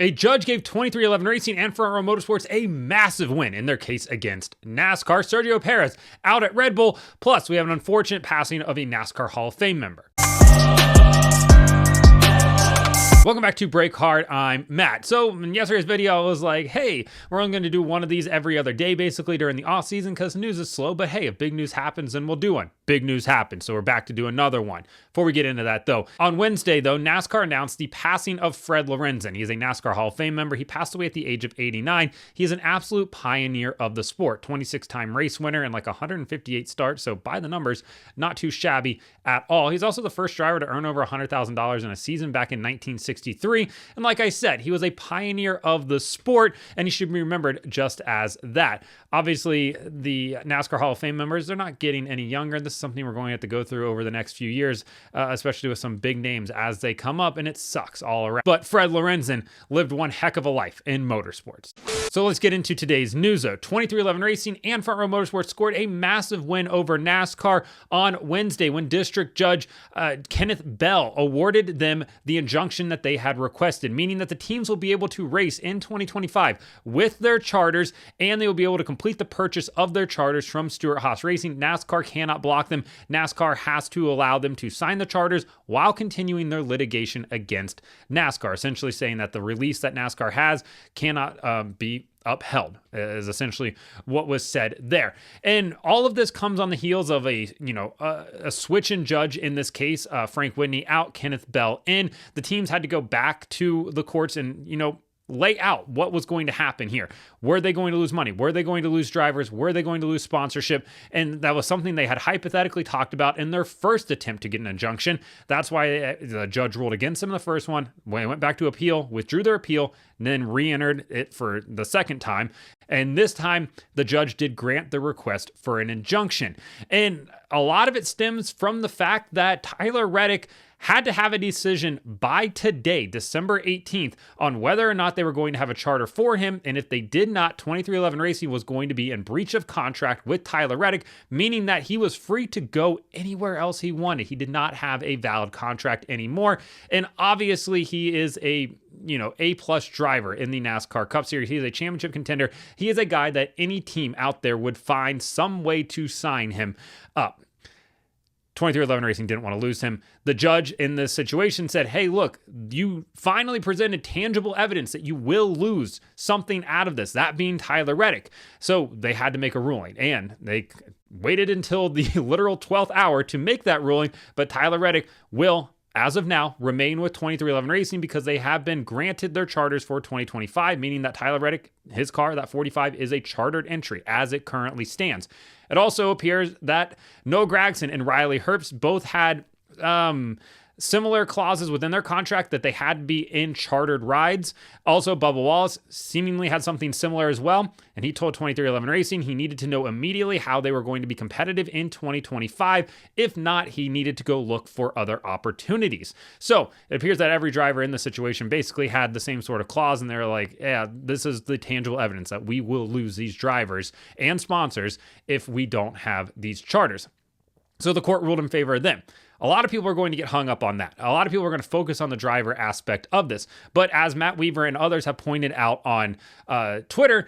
A judge gave 23XI Racing and FRM Motorsports a massive win in their case against NASCAR. Sergio Perez out at Red Bull. Plus, we have an unfortunate passing of a NASCAR Hall of Fame member. Welcome back to Break Hard. I'm Matt. So in yesterday's video, I was like, hey, we're only going to do one of these every other day, basically during the off season because news is slow. But hey, if big news happens, then we'll do one. Big news happened, so we're back to do another one. Before we get into that though, on Wednesday though, NASCAR announced the passing of Fred Lorenzen. He is a NASCAR Hall of Fame member. He passed away at the age of 89. He is an absolute pioneer of the sport, 26-time race winner and like 158 starts. So by the numbers, not too shabby at all. He's also the first driver to earn over $100,000 in a season back in 1963. And like I said, he was a pioneer of the sport and he should be remembered just as that. Obviously, the NASCAR Hall of Fame members, they're not getting any younger. This is something we're going to have to go through over the next few years, especially with some big names as they come up, and it sucks all around. But Fred Lorenzen lived one heck of a life in motorsports. So let's get into today's news though. 23XI Racing and FRM Motorsports scored a massive win over NASCAR on Wednesday when District Judge Kenneth Bell awarded them the injunction that they had requested, meaning that the teams will be able to race in 2025 with their charters and they will be able to complete the purchase of their charters from Stewart-Haas Racing. NASCAR cannot block them. NASCAR has to allow them to sign the charters while continuing their litigation against NASCAR, essentially saying that the release that NASCAR has cannot be upheld is essentially what was said there. And all of this comes on the heels of a switch in judge in this case, Frank Whitney out, Kenneth Bell in. The teams had to go back to the courts and, lay out what was going to happen here. Were they going to lose money? Were they going to lose drivers? Were they going to lose sponsorship? And that was something they had hypothetically talked about in their first attempt to get an injunction. That's why the judge ruled against them in the first one. When they went back to appeal, withdrew their appeal, and then re-entered it for the second time. And this time, the judge did grant the request for an injunction. And a lot of it stems from the fact that Tyler Reddick had to have a decision by today, December 18th, on whether or not they were going to have a charter for him. And if they did not, 23XI Racing was going to be in breach of contract with Tyler Reddick, meaning that he was free to go anywhere else he wanted. He did not have a valid contract anymore. And obviously he is a A-plus driver in the NASCAR Cup Series. He is a championship contender. He is a guy that any team out there would find some way to sign him up. 23XI Racing didn't want to lose him. The judge in this situation said, hey, look, you finally presented tangible evidence that you will lose something out of this, that being Tyler Reddick. So they had to make a ruling, and they waited until the literal 12th hour to make that ruling, but Tyler Reddick will, as of now, remain with 23XI Racing because they have been granted their charters for 2025, meaning that Tyler Reddick, his car, that 45, is a chartered entry as it currently stands. It also appears that Noah Gragson and Riley Herbst both had similar clauses within their contract that they had to be in chartered rides. Also, Bubba Wallace seemingly had something similar as well, and he told 23XI Racing he needed to know immediately how they were going to be competitive in 2025. If not, he needed to go look for other opportunities. So it appears that every driver in the situation basically had the same sort of clause, and they're like, yeah, this is the tangible evidence that we will lose these drivers and sponsors if we don't have these charters. So the court ruled in favor of them. A lot of people are going to get hung up on that. A lot of people are going to focus on the driver aspect of this. But as Matt Weaver and others have pointed out on Twitter,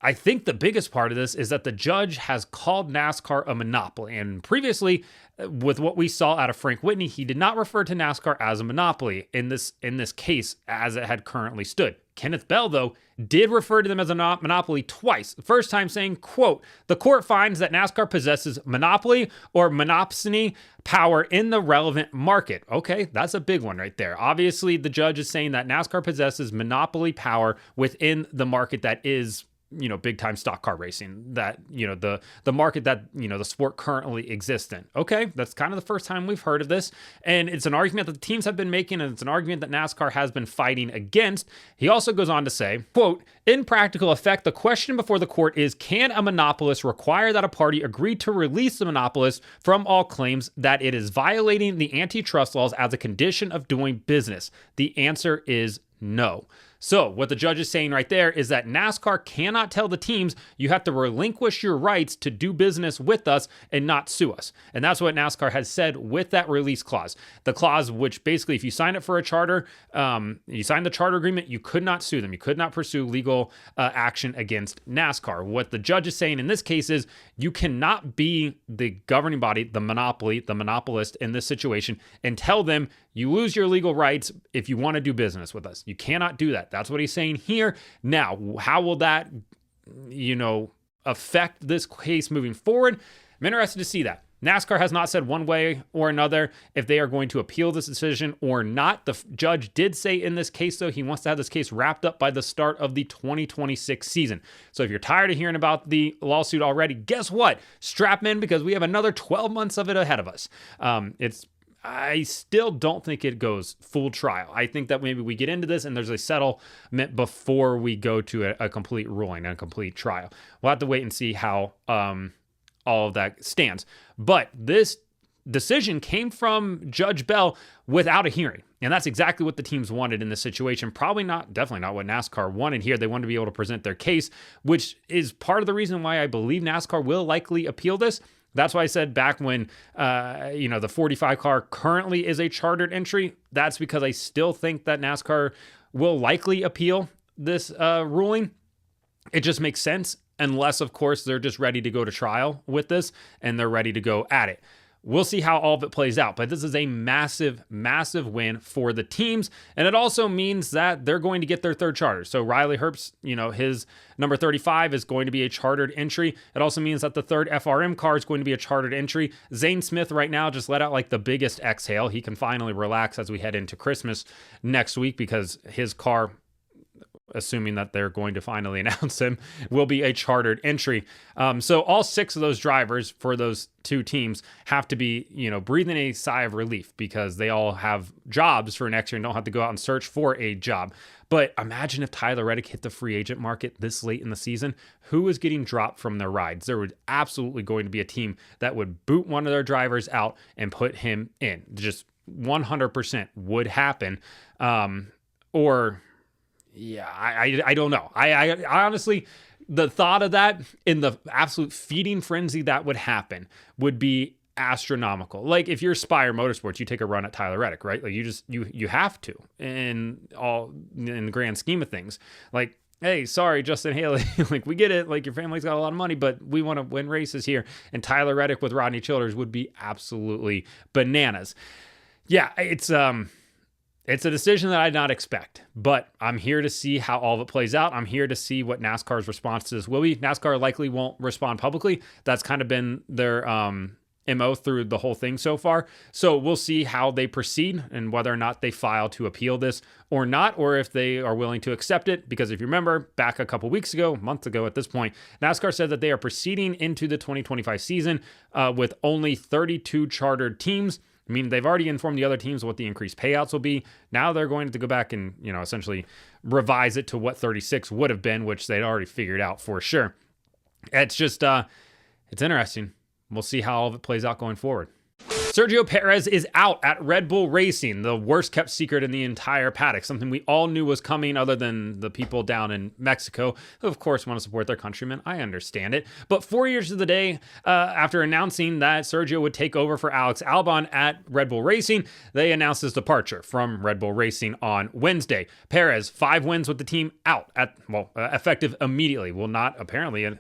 I think the biggest part of this is that the judge has called NASCAR a monopoly. And previously, with what we saw out of Frank Whitney, he did not refer to NASCAR as a monopoly in this case as it had currently stood. Kenneth Bell, though, did refer to them as a monopoly twice. The first time saying, quote, the court finds that NASCAR possesses monopoly or monopsony power in the relevant market. Okay, that's a big one right there. Obviously, the judge is saying that NASCAR possesses monopoly power within the market that is big time stock car racing, that, the market that, the sport currently exists in. Okay, that's kind of the first time we've heard of this. And it's an argument that the teams have been making, and it's an argument that NASCAR has been fighting against. He also goes on to say, quote, in practical effect, the question before the court is, can a monopolist require that a party agree to release the monopolist from all claims that it is violating the antitrust laws as a condition of doing business? The answer is no. So what the judge is saying right there is that NASCAR cannot tell the teams you have to relinquish your rights to do business with us and not sue us. And that's what NASCAR has said with that release clause. The clause which basically if you sign it for a charter, you sign the charter agreement, you could not sue them. You could not pursue legal action against NASCAR. What the judge is saying in this case is you cannot be the governing body, the monopoly, the monopolist in this situation and tell them you lose your legal rights if you want to do business with us. You cannot do that. That's what he's saying here. Now, how will that, affect this case moving forward? I'm interested to see that. NASCAR has not said one way or another if they are going to appeal this decision or not. The judge did say in this case, though, he wants to have this case wrapped up by the start of the 2026 season. So if you're tired of hearing about the lawsuit already, guess what? Strap in because we have another 12 months of it ahead of us. I still don't think it goes full trial. I think that maybe we get into this and there's a settlement before we go to a complete ruling and a complete trial. We'll have to wait and see how all of that stands. But this decision came from Judge Bell without a hearing. And that's exactly what the teams wanted in this situation. Definitely not what NASCAR wanted here. They wanted to be able to present their case, which is part of the reason why I believe NASCAR will likely appeal this. That's why I said back when, the 45 car currently is a chartered entry. That's because I still think that NASCAR will likely appeal this ruling. It just makes sense unless, of course, they're just ready to go to trial with this and they're ready to go at it. We'll see how all of it plays out, but this is a massive, massive win for the teams. And it also means that they're going to get their third charter. So Riley Herbst, his number 35 is going to be a chartered entry. It also means that the third FRM car is going to be a chartered entry. Zane Smith right now just let out like the biggest exhale. He can finally relax as we head into Christmas next week because his car, assuming that they're going to finally announce him, will be a chartered entry. So all 6 of those drivers for those 2 teams have to be, breathing a sigh of relief because they all have jobs for next year and don't have to go out and search for a job. But imagine if Tyler Reddick hit the free agent market this late in the season. Who is getting dropped from their rides? There would absolutely going to be a team that would boot one of their drivers out and put him in. Just 100% would happen. Yeah, I don't know. I honestly, the thought of that in the absolute feeding frenzy that would happen would be astronomical. Like if you're Spire Motorsports, you take a run at Tyler Reddick, right? Like you have to in the grand scheme of things. Like, hey, sorry, Justin Haley, like we get it. Like your family's got a lot of money, but we want to win races here. And Tyler Reddick with Rodney Childers would be absolutely bananas. Yeah, it's a decision that I did not expect, but I'm here to see how all of it plays out. I'm here to see what NASCAR's response to this will be. NASCAR likely won't respond publicly. That's kind of been their MO through the whole thing so far. So we'll see how they proceed and whether or not they file to appeal this or not, or if they are willing to accept it. Because if you remember back a couple weeks ago, months ago at this point, NASCAR said that they are proceeding into the 2025 season with only 32 chartered teams. I mean, they've already informed the other teams what the increased payouts will be. Now they're going to go back and, essentially revise it to what 36 would have been, which they'd already figured out for sure. It's just, it's interesting. We'll see how all of it plays out going forward. Sergio Perez is out at Red Bull Racing, the worst kept secret in the entire paddock, something we all knew was coming other than the people down in Mexico, who of course want to support their countrymen. I understand it. But 4 years to the day after announcing that Sergio would take over for Alex Albon at Red Bull Racing, they announced his departure from Red Bull Racing on Wednesday. Perez, 5 wins with the team out effective immediately. Will not apparently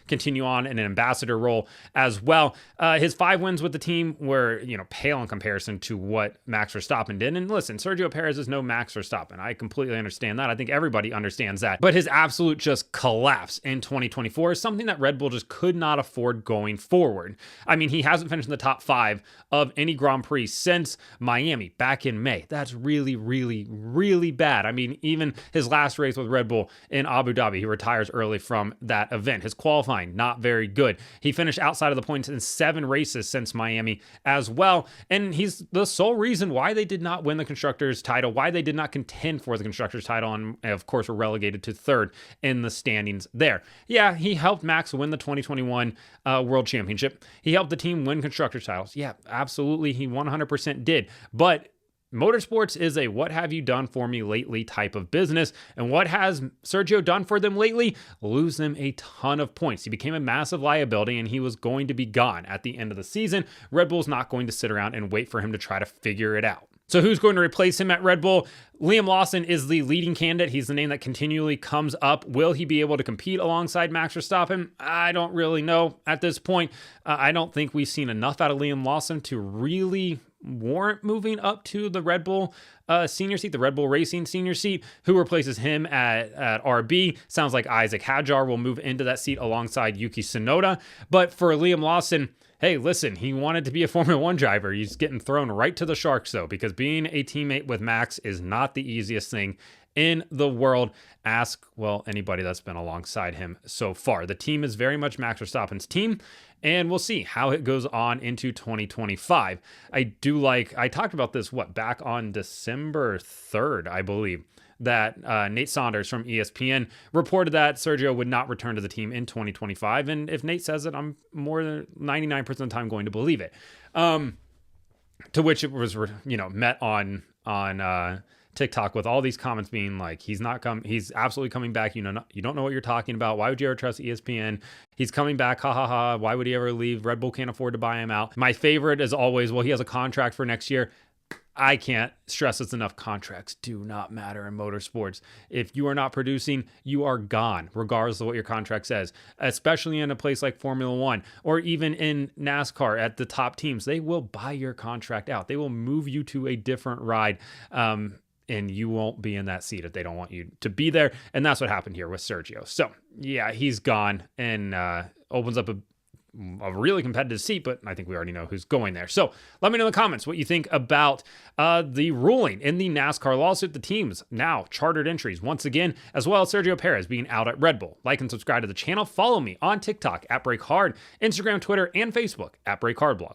continue on in an ambassador role as well. His 5 wins with the team were pale in comparison to what Max Verstappen did. And listen, Sergio Perez is no Max Verstappen. I completely understand that. I think everybody understands that. But his absolute just collapse in 2024 is something that Red Bull just could not afford going forward. I mean, he hasn't finished in the top 5 of any Grand Prix since Miami back in May. That's really, really, really bad. I mean, even his last race with Red Bull in Abu Dhabi, he retires early from that event. His qualifying, not very good. He finished outside of the points in 7 races since Miami as well. And he's the sole reason why they did not win the Constructors title, why they did not contend for the Constructors title, and of course were relegated to 3rd in the standings there. Yeah, he helped Max win the 2021 World Championship. He helped the team win Constructors titles. Yeah, absolutely. He 100% did. But Motorsports is a what have you done for me lately type of business. And what has Sergio done for them lately? Lose them a ton of points. He became a massive liability and he was going to be gone at the end of the season. Red Bull's not going to sit around and wait for him to try to figure it out. So who's going to replace him at Red Bull? Liam Lawson is the leading candidate. He's the name that continually comes up. Will he be able to compete alongside Max Verstappen? I don't really know at this point. I don't think we've seen enough out of Liam Lawson to really warrant moving up to the Red Bull senior seat, the Red Bull Racing senior seat. Who replaces him at RB? Sounds like Isaac Hadjar will move into that seat alongside Yuki Tsunoda. But for Liam Lawson, hey, listen, he wanted to be a Formula One driver. He's getting thrown right to the sharks, though, because being a teammate with Max is not the easiest thing in the world. Ask, well, anybody that's been alongside him so far. The team is very much Max Verstappen's team, and we'll see how it goes on into 2025. I talked about this, back on December 3rd, I believe, that Nate Saunders from ESPN reported that Sergio would not return to the team in 2025. And if Nate says it, I'm more than 99% of the time going to believe it. To which it was, met on TikTok with all these comments being like, he's absolutely coming back. You don't know what you're talking about. Why would you ever trust ESPN? He's coming back. Ha ha ha. Why would he ever leave? Red Bull can't afford to buy him out. My favorite is always, well, he has a contract for next year. I can't stress this enough. Contracts do not matter in motorsports. If you are not producing, you are gone, regardless of what your contract says, especially in a place like Formula One or even in NASCAR at the top teams. They will buy your contract out. They will move you to a different ride. And you won't be in that seat if they don't want you to be there. And that's what happened here with Sergio. So yeah, he's gone and opens up a really competitive seat, but I think we already know who's going there. So let me know in the comments what you think about the ruling in the NASCAR lawsuit. The teams now chartered entries once again, as well as Sergio Perez being out at Red Bull. Like and subscribe to the channel. Follow me on TikTok at BreakHard, Instagram, Twitter, and Facebook at BreakHardBlog.